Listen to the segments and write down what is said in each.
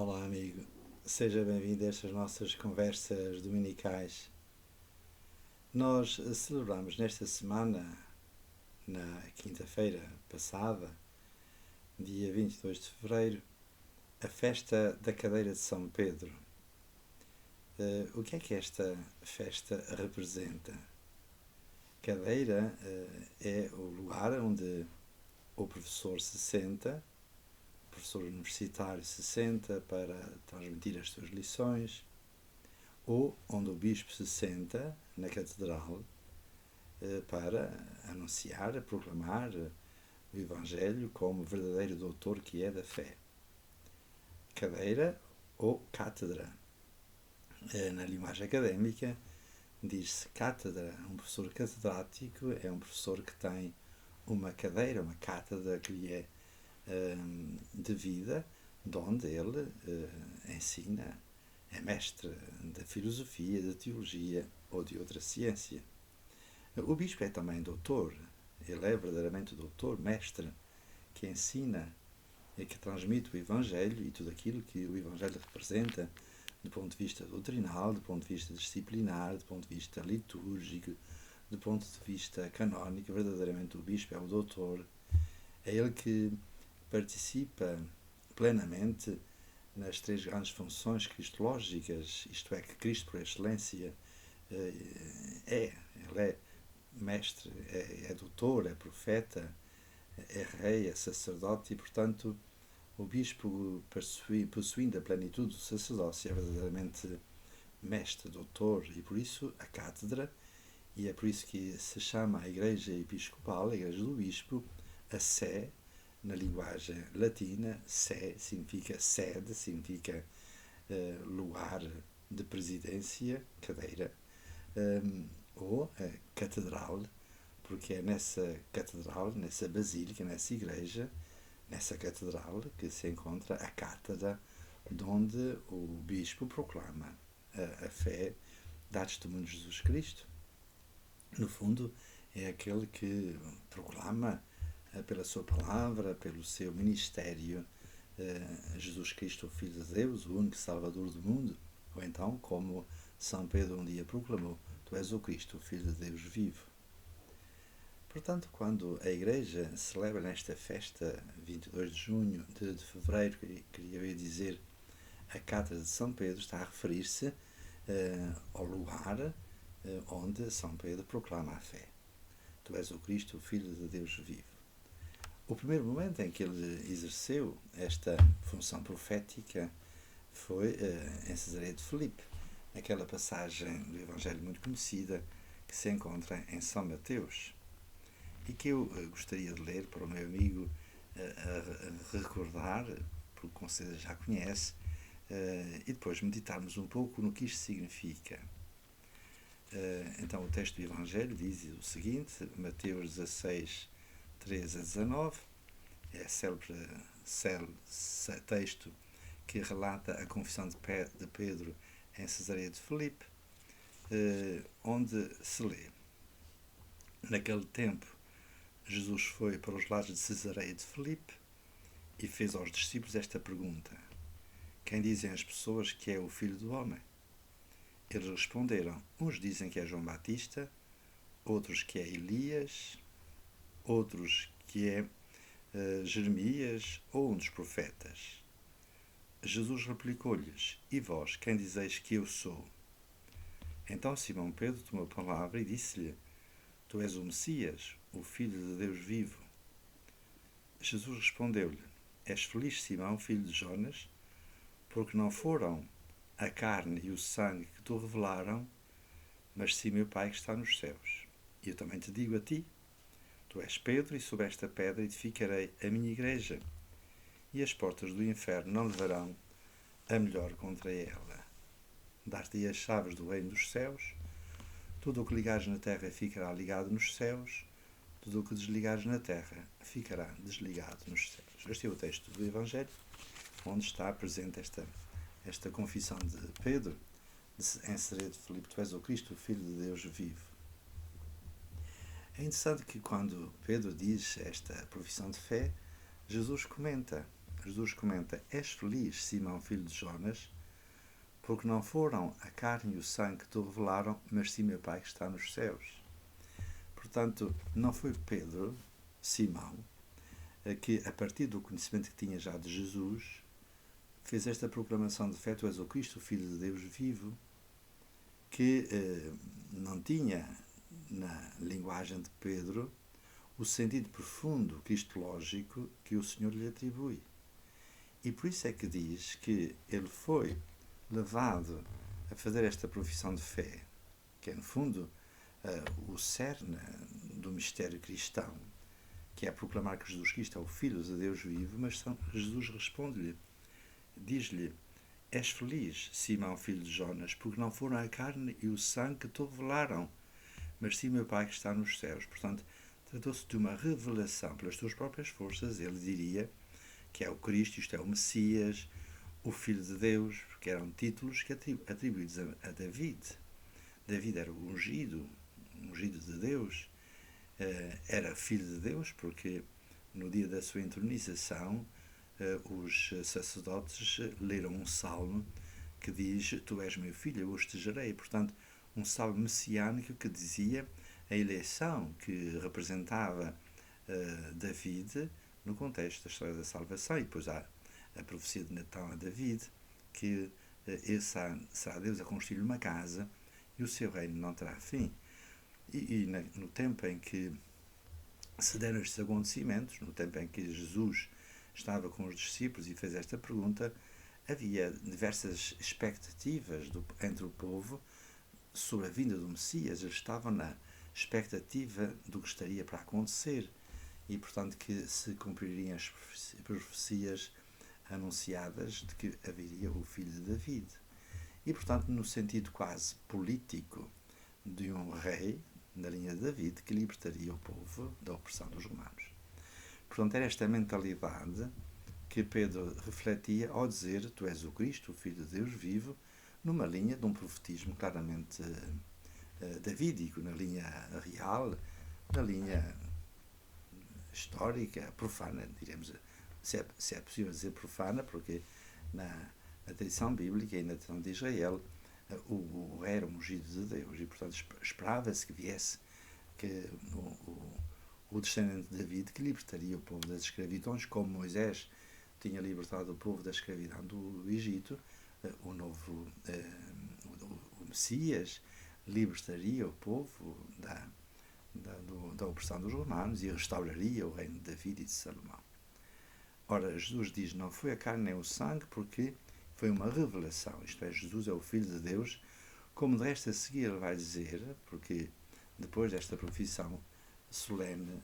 Olá, amigo. Seja bem-vindo a estas nossas conversas dominicais. Nós celebramos nesta semana, na quinta-feira passada, dia 22 de fevereiro, a festa da cadeira de São Pedro. O que esta festa representa? Cadeira é o lugar onde o professor se senta, o professor universitário se senta para transmitir as suas lições, ou onde o bispo se senta na catedral para anunciar, proclamar o Evangelho como verdadeiro doutor que é da fé. Cadeira ou cátedra. Na linguagem académica diz-se cátedra. Um professor catedrático é um professor que tem uma cadeira, uma cátedra que lhe é devida, de onde ele ensina, é mestre da filosofia, da teologia ou de outra ciência. O bispo é também doutor, ele é verdadeiramente doutor, mestre, que ensina e que transmite o Evangelho e tudo aquilo que o Evangelho representa do ponto de vista doutrinal, do ponto de vista disciplinar, do ponto de vista litúrgico, do ponto de vista canónico. Verdadeiramente o bispo é o doutor, é ele que participa plenamente nas três grandes funções cristológicas, isto é, que Cristo por excelência ele é mestre, é doutor, é profeta, é rei, é sacerdote e, portanto, o bispo, possuindo a plenitude do sacerdócio, é verdadeiramente mestre, doutor, e por isso a cátedra, e é por isso que se chama a Igreja Episcopal, a Igreja do Bispo, a sé, na linguagem latina. Sé significa sede, significa lugar de presidência, cadeira, ou catedral, porque é nessa catedral, nessa basílica, nessa igreja, nessa catedral que se encontra a cátedra, de onde o bispo proclama a fé, dá testemunho de Jesus Cristo. No fundo, é aquele que proclama pela sua palavra, pelo seu ministério, Jesus Cristo, o Filho de Deus, o único Salvador do mundo. Ou então, como São Pedro um dia proclamou, tu és o Cristo, o Filho de Deus vivo. Portanto, quando a Igreja celebra nesta festa, 22 de junho, de fevereiro, queria eu dizer, a Cátedra de São Pedro, está a referir-se ao lugar onde São Pedro proclama a fé. Tu és o Cristo, o Filho de Deus vivo. O primeiro momento em que ele exerceu esta função profética foi em Cesareia de Filipe, naquela passagem do Evangelho muito conhecida que se encontra em São Mateus e que eu gostaria de ler para o meu amigo recordar, porque com certeza já conhece, e depois meditarmos um pouco no que isto significa. Então o texto do Evangelho diz o seguinte, Mateus 16, 13 a 19, é célebre texto que relata a confissão de Pedro em Cesareia de Filipe, onde se lê: naquele tempo Jesus foi para os lados de Cesareia de Filipe e fez aos discípulos esta pergunta: quem dizem as pessoas que é o Filho do Homem? Eles responderam: uns dizem que é João Batista, outros que é Elias, outros que é Jeremias ou um dos profetas. Jesus replicou-lhes: e vós, quem dizeis que eu sou? Então Simão Pedro tomou a palavra e disse-lhe: tu és o Messias, o Filho de Deus vivo. Jesus respondeu-lhe: és feliz, Simão, filho de Jonas, porque não foram a carne e o sangue que te revelaram, mas sim meu Pai que está nos céus. E eu também te digo a ti: tu és Pedro, e sobre esta pedra edificarei a minha igreja, e as portas do inferno não levarão a melhor contra ela. Dar-te-ei as chaves do reino dos céus. Tudo o que ligares na terra ficará ligado nos céus, tudo o que desligares na terra ficará desligado nos céus. Este é o texto do Evangelho, onde está presente esta confissão de Pedro, em Cesareia de Filipe: tu és o Cristo, o Filho de Deus vivo. É interessante que quando Pedro diz esta profissão de fé, Jesus comenta Jesus comenta: És feliz, Simão, filho de Jonas, porque não foram a carne e o sangue que te revelaram, mas sim meu Pai que está nos céus. Portanto, não foi Pedro, Simão, que a partir do conhecimento que tinha já de Jesus, fez esta proclamação de fé: Tu és o Cristo, o Filho de Deus vivo, que não tinha, na linguagem de Pedro, o sentido profundo cristológico que o Senhor lhe atribui. E por isso é que diz que ele foi levado a fazer esta profissão de fé, que é, no fundo, o cerne do mistério cristão, que é proclamar que Jesus Cristo é o Filho de Deus vivo, mas Jesus responde-lhe, diz-lhe: És feliz, Simão, filho de Jonas, porque não foram a carne e o sangue que te revelaram, mas sim meu Pai que está nos céus. Portanto, tratou-se de uma revelação pelas tuas próprias forças. Ele diria que é o Cristo, isto é, o Messias, o Filho de Deus, que eram títulos que atribuídos a David. David era o ungido de Deus, era filho de Deus, porque no dia da sua entronização os sacerdotes leram um salmo que diz: Tu és meu filho, eu hoje te gerei. Portanto, um salmo messiânico que dizia a eleição que representava David no contexto da história da salvação. E depois há a profecia de Natão a David, que será Deus a construir uma casa e o seu reino não terá fim. E no tempo em que se deram estes acontecimentos, no tempo em que Jesus estava com os discípulos e fez esta pergunta, havia diversas expectativas entre o povo sobre a vinda do Messias. Eles estavam na expectativa do que estaria para acontecer e, portanto, que se cumpririam as profecias anunciadas de que haveria o filho de David. E, portanto, no sentido quase político de um rei, na linha de David, que libertaria o povo da opressão dos romanos. Portanto, era esta mentalidade que Pedro refletia ao dizer: Tu és o Cristo, o Filho de Deus vivo, numa linha de um profetismo claramente davídico, na linha real, na linha histórica, profana, diremos, se é possível dizer profana, porque na tradição bíblica e na tradição de Israel o rei era ungido de Deus e, portanto, esperava-se que viesse o descendente de David que libertaria o povo das escravitões, como Moisés tinha libertado o povo da escravidão do Egito. O Messias libertaria o povo da opressão dos romanos e restauraria o reino de David e de Salomão. Ora, Jesus diz: não foi a carne nem o sangue, porque foi uma revelação, isto é, Jesus é o Filho de Deus, como de resto a seguir ele vai dizer, porque depois desta profissão solene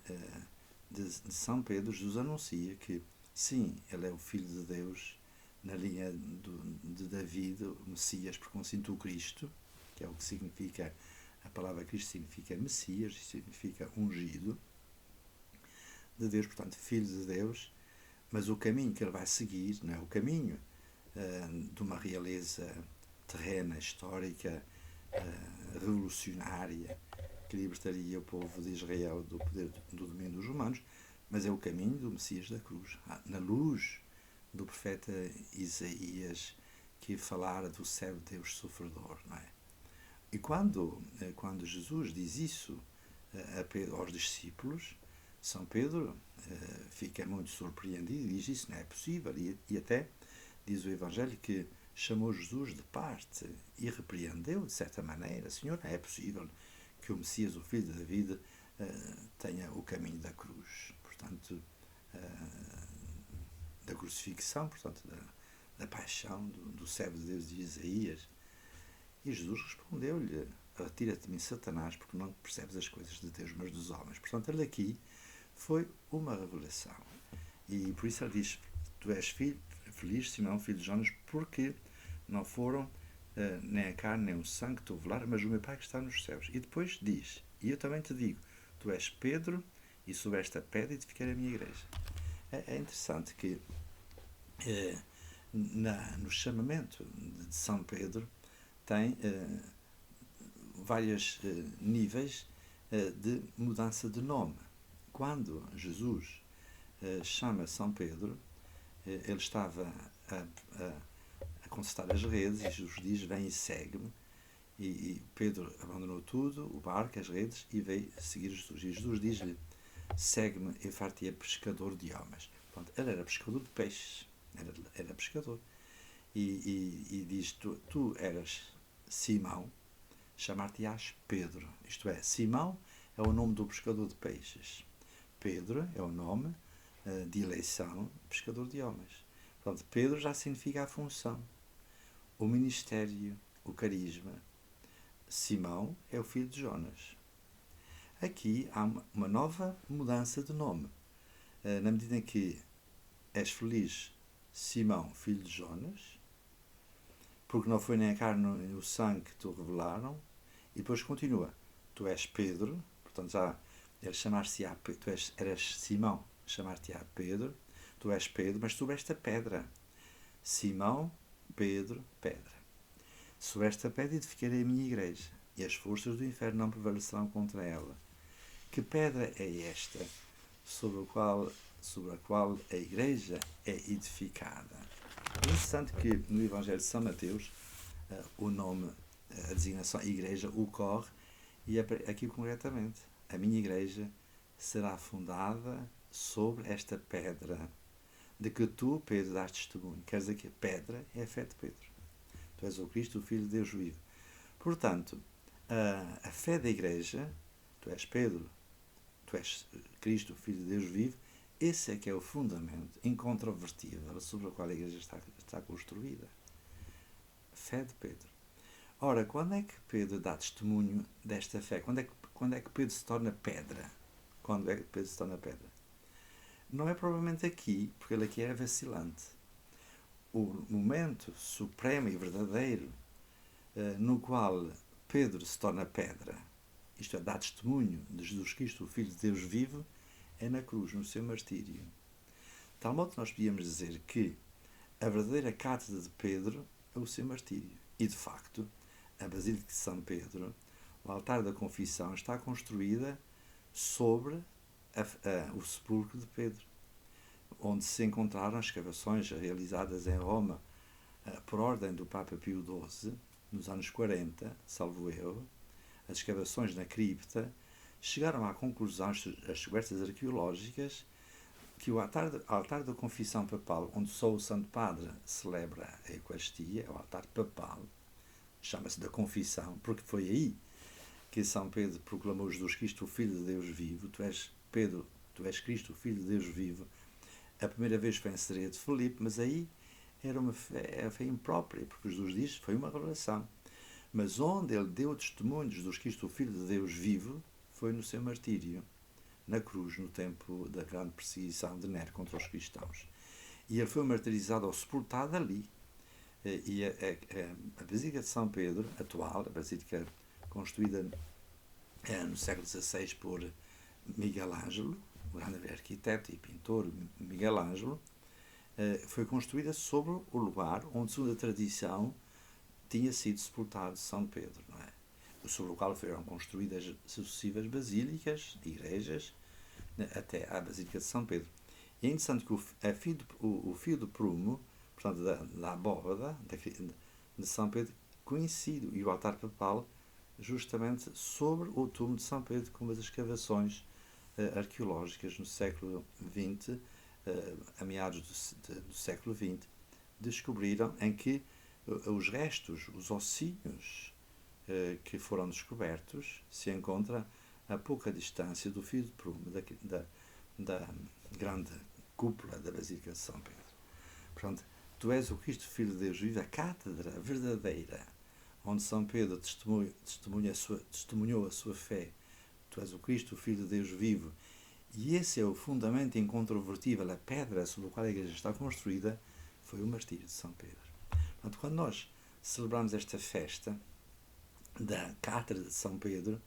de São Pedro, Jesus anuncia que sim, ele é o Filho de Deus na linha de David, o Messias, porque consinto o Cristo, que é o que significa, a palavra Cristo significa Messias, significa ungido de Deus, portanto, Filho de Deus, mas o caminho que ele vai seguir não é o caminho de uma realeza terrena, histórica, revolucionária, que libertaria o povo de Israel do poder do domínio dos romanos, mas é o caminho do Messias da cruz, na luz do profeta Isaías, que falara do servo de Deus sofredor, não é? E quando Jesus diz isso aos discípulos, São Pedro fica muito surpreendido e diz: isso não é possível, e até diz o Evangelho que chamou Jesus de parte e repreendeu de certa maneira: Senhor, não é possível que o Messias, o filho de David, tenha o caminho da cruz, portanto, da crucifixão, portanto, da paixão do servo de Deus de Isaías. E Jesus respondeu-lhe: retira-te de mim, Satanás, porque não percebes as coisas de Deus, mas dos homens. Portanto, ele aqui foi uma revelação. E por isso ele diz: tu és feliz, Simão, filho de Jonas, porque não foram nem a carne nem o sangue que te revelaram, mas o meu Pai que está nos céus. E depois diz: e eu também te digo, tu és Pedro, e sobre esta pedra edificarei a minha igreja. É interessante que no chamamento de São Pedro tem vários níveis de mudança de nome. Quando Jesus chama São Pedro, Ele estava a consertar as redes e Jesus diz: vem e segue-me. E Pedro abandonou tudo, o barco, as redes, e veio seguir Jesus. E Jesus diz-lhe: segue-me, eu far-te-ei pescador de homens. Pronto, ele era pescador de peixes, era pescador. E diz: tu eras Simão, chamar-te-ás Pedro. Isto é, Simão é o nome do pescador de peixes. Pedro é o nome de eleição, pescador de homens. Portanto, Pedro já significa a função, o ministério, o carisma. Simão é o filho de Jonas. Aqui há uma nova mudança de nome. Na medida em que és feliz, Simão, filho de Jonas, porque não foi nem a carne nem o sangue que te revelaram, e depois continua, tu és Pedro, portanto já chamar-se-á, eras Simão, chamar-te-á Pedro, tu és Pedro, mas sobre esta pedra, Simão, Pedro, pedra. Sobre esta pedra edificarei a minha igreja, e as forças do inferno não prevalecerão contra ela. Que pedra é esta sobre a qual a igreja é edificada? É interessante que no Evangelho de São Mateus o nome, a designação igreja, ocorre, e é aqui concretamente: a minha igreja será fundada sobre esta pedra de que tu, Pedro, dás testemunho. Quer dizer que a pedra é a fé de Pedro. Tu és o Cristo, o Filho de Deus vivo. Portanto, a fé da igreja, tu és Pedro, tu és Cristo, o Filho de Deus vivo, esse é que é o fundamento incontrovertível sobre o qual a igreja está construída. A fé de Pedro. Ora, quando é que Pedro dá testemunho desta fé? Quando é que Pedro se torna pedra? Quando é que Pedro se torna pedra? Não é provavelmente aqui, porque ele aqui era vacilante. O momento supremo e verdadeiro no qual Pedro se torna pedra, isto é, dá testemunho de Jesus Cristo, o Filho de Deus vivo, é na cruz, no seu martírio. De tal modo que nós podíamos dizer que a verdadeira cátedra de Pedro é o seu martírio. E, de facto, a Basílica de São Pedro, o altar da confissão, está construída sobre o sepulcro de Pedro, onde se encontraram as escavações realizadas em Roma por ordem do Papa Pio XII, nos anos 40, salvo eu. As escavações na cripta chegaram à conclusão, as descobertas arqueológicas, que o altar da confissão papal, onde só o Santo Padre celebra a Eucaristia, é o altar papal, chama-se da confissão, porque foi aí que São Pedro proclamou: Jesus Cristo, o Filho de Deus vivo. Tu és Pedro, tu és Cristo, o Filho de Deus vivo. A primeira vez foi em Cesareia de Filipe, mas aí era uma fé imprópria, porque Jesus diz que foi uma revelação. Mas onde ele deu testemunho de Jesus Cristo, o Filho de Deus vivo, foi no seu martírio, na cruz, no tempo da grande perseguição de Nero contra os cristãos. E ele foi martirizado ou sepultado ali. E a Basílica de São Pedro, atual, a Basílica construída no século XVI por Miguel Ângelo, o grande arquiteto e pintor Miguel Ângelo, foi construída sobre o lugar onde, segundo a tradição, tinha sido sepultado São Pedro, não é? Sobre o qual foram construídas sucessivas basílicas, igrejas, até à Basílica de São Pedro. E é interessante que o fio do prumo, portanto, da abóbada de São Pedro, coincide, e o altar papal, justamente sobre o túmulo de São Pedro, com as escavações arqueológicas no século XX, a meados do século XX, descobriram em que os restos, os ossinhos que foram descobertos, se encontram a pouca distância do fio de prumo da grande cúpula da Basílica de São Pedro. Portanto, tu és o Cristo, Filho de Deus vivo, a cátedra verdadeira, onde São Pedro testemunhou a sua fé. Tu és o Cristo, o Filho de Deus vivo. E esse é o fundamento incontrovertível, a pedra sobre a qual a igreja está construída, foi o martírio de São Pedro. Portanto, quando nós celebramos esta festa da cátedra de São Pedro,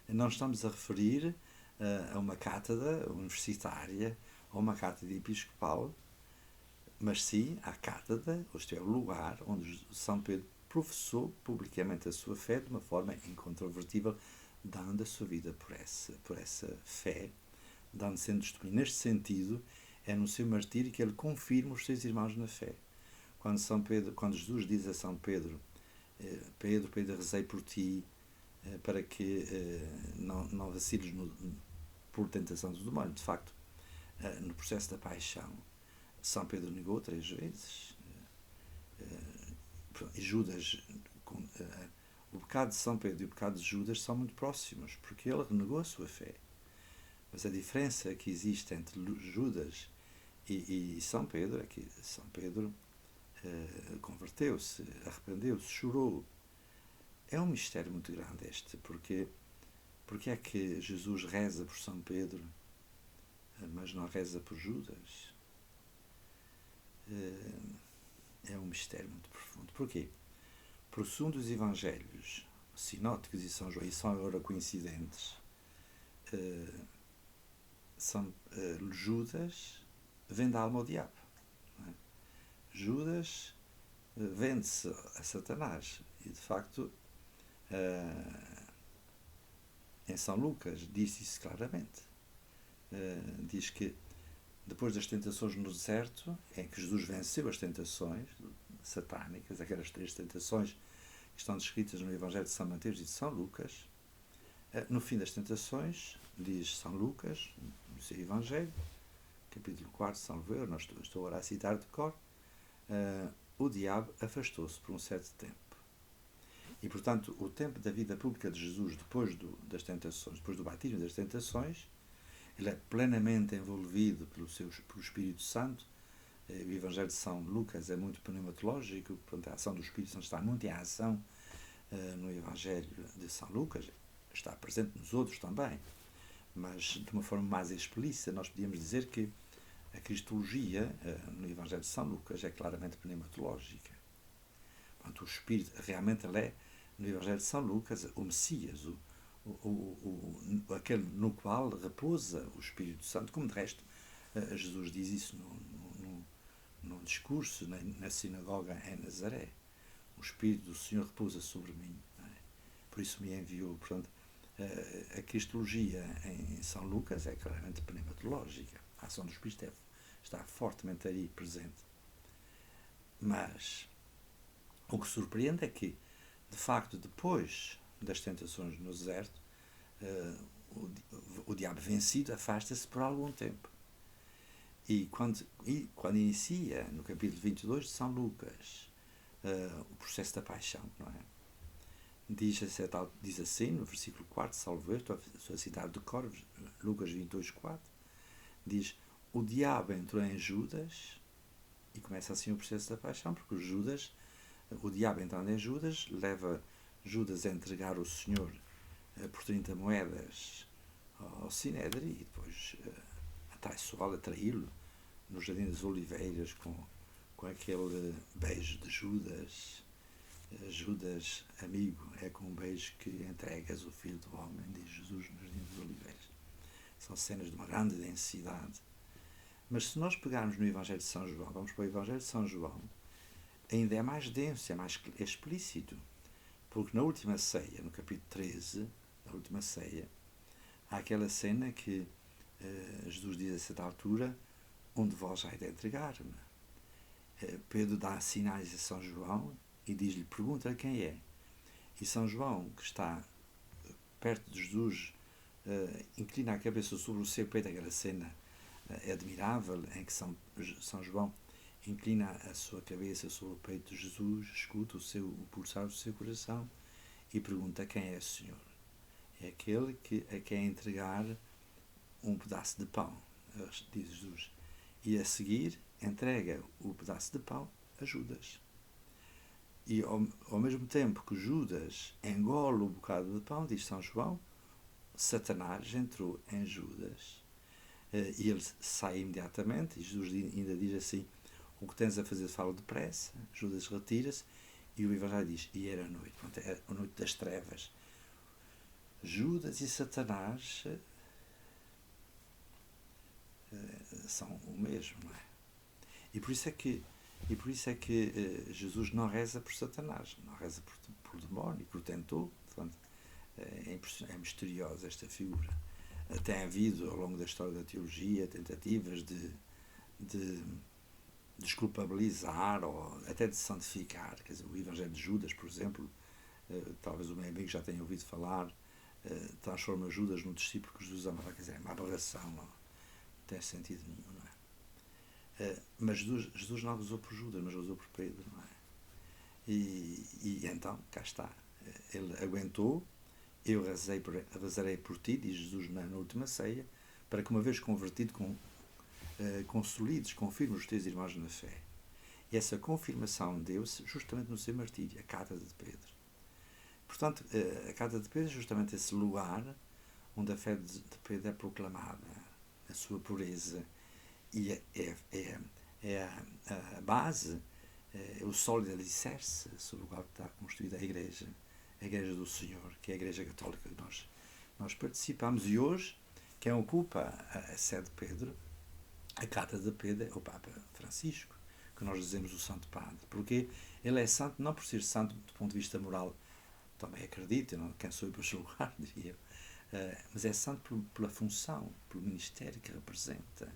não estamos a referir a uma cátedra universitária ou uma cátedra episcopal, mas sim à cátedra, isto é, o lugar onde São Pedro professou publicamente a sua fé de uma forma incontrovertível, dando a sua vida por essa fé, dando sendo testemunho. Neste sentido, É no seu martírio que ele confirma os seus irmãos na fé. Quando Jesus diz a São Pedro, Pedro, rezei por ti, para que não vaciles por tentação do demónio. De facto, no processo da paixão, São Pedro negou 3 vezes. E Judas, o pecado de São Pedro e o pecado de Judas são muito próximos, porque ele renegou a sua fé. Mas a diferença que existe entre Judas e São Pedro é que São Pedro converteu-se, arrependeu-se, chorou. É um mistério muito grande este, porque é que Jesus reza por São Pedro, mas não reza por Judas? É um mistério muito profundo. Porquê? Porque segundo os Evangelhos sinóticos e São João, e são agora coincidentes, Judas vende a alma ao diabo. Não é? Judas vende-se a Satanás. E, de facto, em São Lucas diz isso claramente. Diz que depois das tentações no deserto, em que Jesus venceu as tentações satânicas, aquelas 3 tentações que estão descritas no Evangelho de São Mateus e de São Lucas, no fim das tentações, diz São Lucas, no seu Evangelho, capítulo 4, salvo eu, estou agora a citar de cor, o diabo afastou-se por um certo tempo. E, portanto, o tempo da vida pública de Jesus, depois das tentações, depois do batismo das tentações, ele é plenamente envolvido pelo Espírito Santo. O Evangelho de São Lucas é muito pneumatológico, portanto, a ação do Espírito Santo está muito em ação no Evangelho de São Lucas, está presente nos outros também, mas de uma forma mais explícita. Nós podíamos dizer que a Cristologia no Evangelho de São Lucas é claramente pneumatológica. Portanto, o Espírito, realmente ele é, no Evangelho de São Lucas, o Messias, aquele no qual repousa o Espírito Santo, como de resto Jesus diz isso num discurso na sinagoga em Nazaré. O Espírito do Senhor repousa sobre mim, não é? Por isso me enviou. Portanto, a Cristologia em São Lucas é claramente pneumatológica. A ação do Espírito está fortemente aí presente. Mas o que surpreende é que, de facto, depois das tentações no deserto, o diabo vencido afasta-se por algum tempo. E quando inicia, no capítulo 22 de São Lucas, o processo da paixão, não é? Diz assim, no versículo 4, salvo eu, estou a citar de cor, Lucas 22, 4, diz: o diabo entrou em Judas, e começa assim o processo da paixão, porque o diabo entrando em Judas, leva Judas a entregar o Senhor por 30 moedas ao Sinédrio, e depois a traiçoá-lo, a traí-lo no Jardim das Oliveiras com aquele beijo de Judas. Judas, amigo, é com um beijo que entregas o Filho do Homem, diz Jesus no Jardim das Oliveiras. São cenas de uma grande densidade. Mas se nós pegarmos no Evangelho de São João, vamos para o Evangelho de São João, ainda é mais denso, é mais explícito. Porque na última ceia, no capítulo 13, da última ceia, há aquela cena que Jesus diz a certa altura: um de vós há de entregar-me. Pedro dá sinais a São João e diz-lhe, pergunta-lhe quem é. E São João, que está perto de Jesus, inclina a cabeça sobre o seu peito. Aquela cena admirável em que São João inclina a sua cabeça sobre o peito de Jesus, escuta o pulsar do seu coração e pergunta quem é o Senhor. É aquele que quer entregar um pedaço de pão, diz Jesus. E a seguir entrega o pedaço de pão a Judas. E ao mesmo tempo que Judas engole o bocado de pão, diz São João, Satanás entrou em Judas. E ele sai imediatamente, e Jesus ainda diz assim: o que tens a fazer, fala depressa. Judas retira-se, e o Evangelho diz: e era a noite. Portanto, era a noite das trevas. Judas e Satanás são o mesmo, não é? E por isso é que Jesus não reza por Satanás, não reza por demónio, que o tentou. Portanto, é misteriosa esta figura. Tem havido, ao longo da história da teologia, tentativas de de desculpabilizar ou até de santificar. Quer dizer, o Evangelho de Judas, por exemplo, talvez o meu amigo já tenha ouvido falar, transforma Judas no discípulo que Jesus amava. Quer dizer, é uma aberração, não tem sentido nenhum, não é? Mas Jesus não rezou por Judas, mas rezou por Pedro, não é? E então, cá está. Ele aguentou, eu rezarei por ti, diz Jesus na última ceia, para que uma vez convertido, consolides, confirmes os teus irmãos na fé. E essa confirmação deu-se justamente no seu martírio, a Cátedra de Pedro. Portanto, a Cátedra de Pedro é justamente esse lugar onde a fé de Pedro é proclamada, a sua pureza, e é a base, é o sólido alicerce sobre o qual está construída a Igreja do Senhor, que é a Igreja Católica que nós participamos. E hoje, quem ocupa a sede de Pedro, a Cátedra de Pedro, é o Papa Francisco, que nós dizemos o Santo Padre, porque ele é santo não por ser santo do ponto de vista moral, também acredito, não quem sou eu para julgar, diria eu, mas é santo pela função, pelo ministério que representa.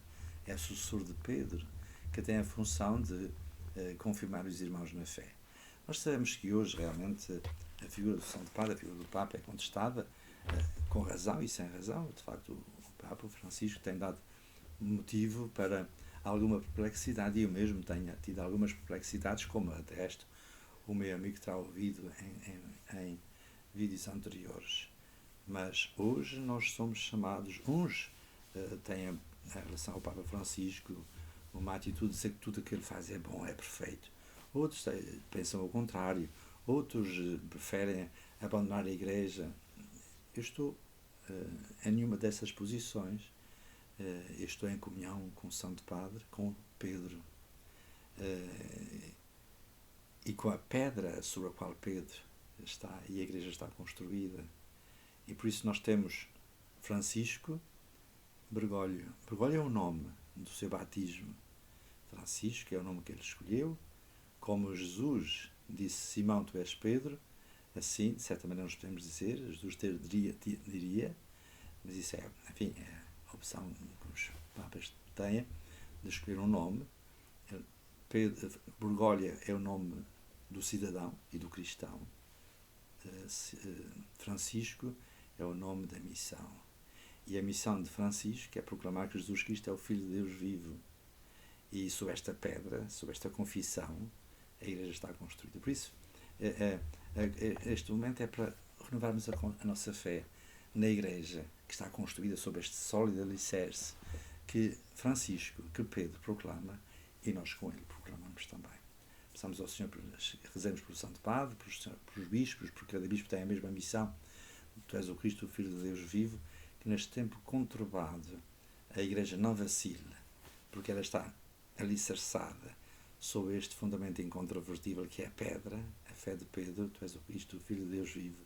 É sucessor de Pedro, que tem a função de confirmar os irmãos na fé. Nós sabemos que hoje realmente a figura do Santo Padre, a figura do Papa é contestada, com razão e sem razão. De facto, o Papa Francisco tem dado motivo para alguma perplexidade, e eu mesmo tenho tido algumas perplexidades, como até resto o meu amigo terá ouvido em vídeos anteriores. Mas hoje nós somos chamados, uns têm em relação ao Papa Francisco uma atitude de dizer que tudo o que ele faz é bom, é perfeito. Outros pensam o contrário, outros preferem abandonar a Igreja. Eu estou em nenhuma dessas posições. Eu estou em comunhão com o Santo Padre, com Pedro, e com a pedra sobre a qual Pedro está e a Igreja está construída. E por isso nós temos Francisco Bergoglio. Bergoglio é o nome do seu batismo. Francisco é o nome que ele escolheu. Como Jesus disse: Simão, tu és Pedro, assim, de certa maneira, nós podemos dizer, Jesus diria, mas isso é, enfim, é a opção que os papas têm de escolher um nome. Bergoglio é o nome do cidadão e do cristão. Francisco é o nome da missão. E a missão de Francisco é proclamar que Jesus Cristo é o Filho de Deus vivo. E sobre esta pedra, sobre esta confissão, a Igreja está construída. Por isso, este momento é para renovarmos a nossa fé na Igreja, que está construída sobre este sólido alicerce que Francisco, que Pedro proclama, e nós com ele proclamamos também. Peçamos ao Senhor, rezemos pelo Santo Padre, pelos bispos, porque cada bispo tem a mesma missão. Tu és o Cristo, o Filho de Deus vivo, que neste tempo conturbado a Igreja não vacile, porque ela está alicerçada sobre este fundamento incontrovertível que é a pedra, a fé de Pedro. Tu és o Cristo, o Filho de Deus vivo.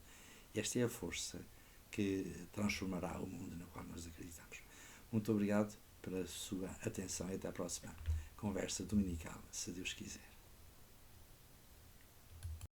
E esta é a força que transformará o mundo no qual nós acreditamos. Muito obrigado pela sua atenção e até à próxima conversa dominical, se Deus quiser.